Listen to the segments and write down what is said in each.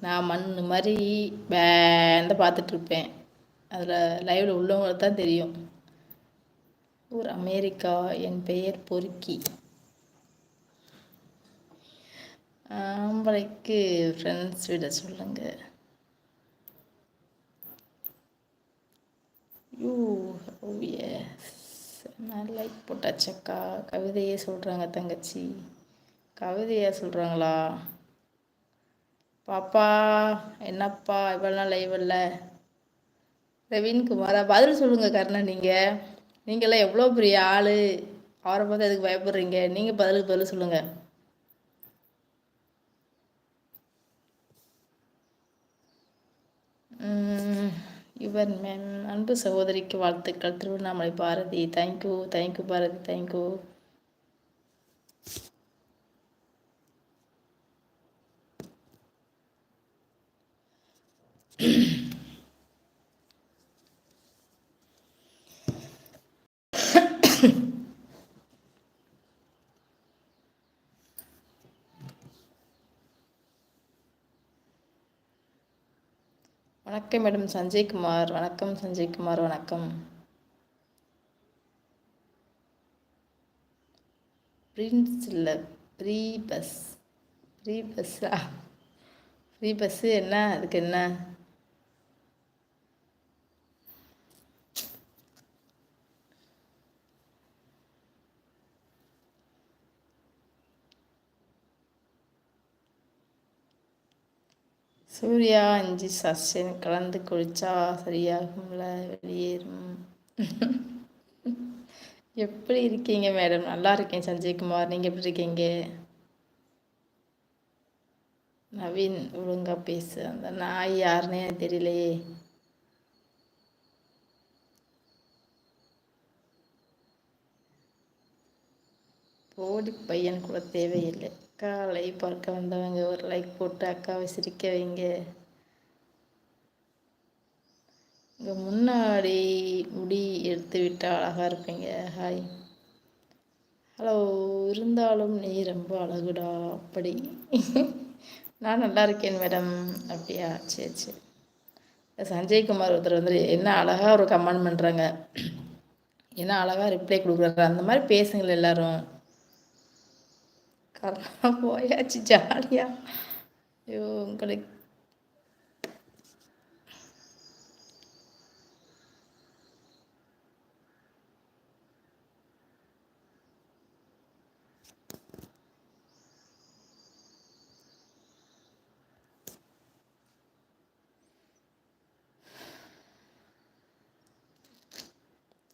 நான் மண் மாதிரி பேந்த பார்த்துட்ருப்பேன். அதில் லைவில் உள்ளவங்களுக்கு தான் தெரியும். ஒரு அமெரிக்கா. என் பெயர் பொறுக்கி. ஆம்பளைக்கு ஃப்ரெண்ட்ஸ் விட சொல்லுங்க. நான் லைக் போட்டாச்சக்கா. கவிதையே சொல்கிறாங்க தங்கச்சி. கவிதையா சொல்கிறாங்களா? பாப்பா என்னப்பா இவ்வளோ நாள் லைவ் இல்லை? ரவீன்குமாரா பதில் சொல்லுங்க கர்ணன். நீங்களாம் எவ்வளோ பெரிய ஆள், அவரை பார்த்து அதுக்கு பயப்படுறீங்க. நீங்கள் பதில் சொல்லுங்க. யுவர் மேம் அன்பு சகோதரிக்கு வாழ்த்துக்கள். திருவண்ணாமலை பாரதி. Thank you Bharathi, thank you. வணக்கம் மேடம் சஞ்சய்குமார். வணக்கம் சஞ்சய்குமார். வணக்கம். பிரின்ஸ் இல்லை, ஃப்ரீ பஸ்ஸா? ஃப்ரீ பஸ்ஸு என்ன? அதுக்கு என்ன? சூர்யா இஞ்சி சஸ்யன் கலந்து குளிச்சா சரியாகும்ல, வெளியேறும். எப்படி இருக்கீங்க மேடம்? நல்லா இருக்கேன் சஞ்சய்குமார். நீங்கள் எப்படி இருக்கீங்க? நவீன் ஒழுங்கா பேசு. அந்த நாய் யாருன்னே தெரியலையே. போடி பையன் கூட தேவையில்லை. காலை பார்க்க வந்தவங்க ஒரு லைக் போட்டு அக்காவை சிரிக்க வைங்க. இங்கே முன்னாடி முடி எடுத்து விட்டால் அழகாக இருப்பீங்க. ஹாய். ஹலோ. இருந்தாலும் நீ ரொம்ப அழகுடா. அப்படி நான் நல்லா இருக்கேன் மேடம். அப்படியா? சரி. சஞ்சய்குமார் ஒருத்தர் என்ன அழகாக ஒரு கமெண்ட் பண்ணுறாங்க, என்ன அழகாக ரிப்ளை கொடுக்குறாரு. அந்த மாதிரி பேசுங்கள் எல்லாரும். கரெக்டாக போயாச்சு ஜாலியா. ஐயோ உங்களுக்கு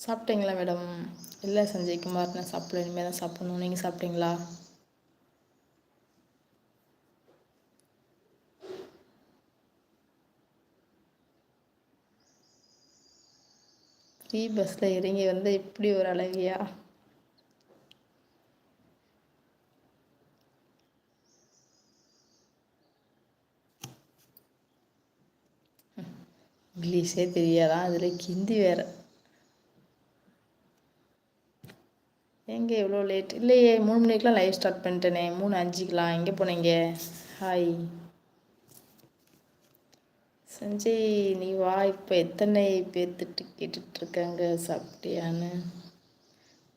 சாப்பிட்டீங்களா மேடம்? இல்லை சஞ்சய்குமார், நான் சாப்பிடல. இனிமேல் தான் சாப்பிடணும். நீங்கள் சாப்பிட்டீங்களா? ஃப்ரீ பஸ்ஸில் இறங்கி வந்து இப்படி ஒரு அழகியா? இங்கிலீஷே தெரியாதான், அதில் ஹிந்தி வேறு. எங்கே எவ்வளோ லேட்? இல்லையே, 3 மணிக்கெலாம் லைவ் ஸ்டார்ட் பண்ணிட்டேனே. 3:05க்கெலாம் எங்கே போனீங்க? ஹாய் சஞ்சய், நீ வா. இப்போ எத்தனை பேர்த்துட்டு கேட்டுட்ருக்காங்க சாப்பிட்டியான்னு.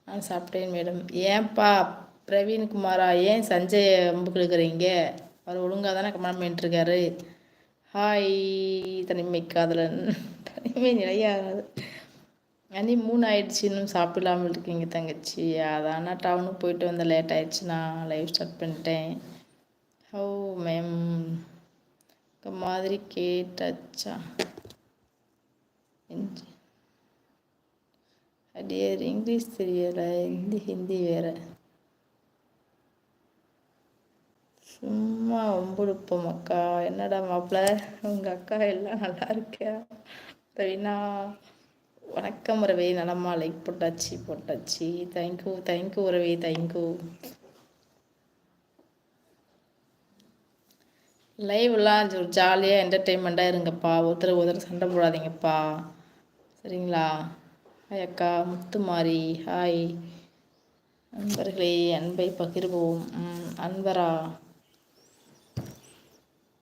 நான் சாப்பிட்டேன் மேடம். ஏன்பா பிரவீன்குமாரா, ஏன் சஞ்சயை ரொம்ப கொடுக்குறீங்க? அவர் ஒழுங்காக தானே கமெண்ட் பண்ணிட்டுருக்காரு. ஹாய் தனிமை காதலன். தனிமை நிலையாகாது. அனி 3 ஆயிடுச்சு, இன்னும் சாப்பிடலாமல் இருக்கீங்க தங்கச்சி. அதான் நான் டவுனுக்கு போயிட்டு வந்த லேட் ஆயிடுச்சு, நான் லைவ் ஸ்டார்ட் பண்ணிட்டேன். ஹவு மேம் மாதிரி கேட்டாச்சா? அடியர் இங்கிலீஷ் தெரியலை, ஹிந்தி வேறு. சும்மா ஒம்புடுப்போம் அக்கா. என்னடா மாப்பிள்ள, உங்கள் அக்கா எல்லாம் நல்லா இருக்கா? ரவீனா வணக்கம் உறவே. நலமா? லைக் போட்டாச்சு. தேங்க்யூ உறவே, தேங்க்யூ. லைவ்லாம் ஜாலியாக என்டர்டெயின்மெண்ட்டாக இருங்கப்பா. ஒருத்தர் சண்டை போடாதீங்கப்பா, சரிங்களா? ஹாய் அக்கா முத்துமாரி. ஹாய் நண்பர்களே, அன்பை பகிர்வோம். அன்பரா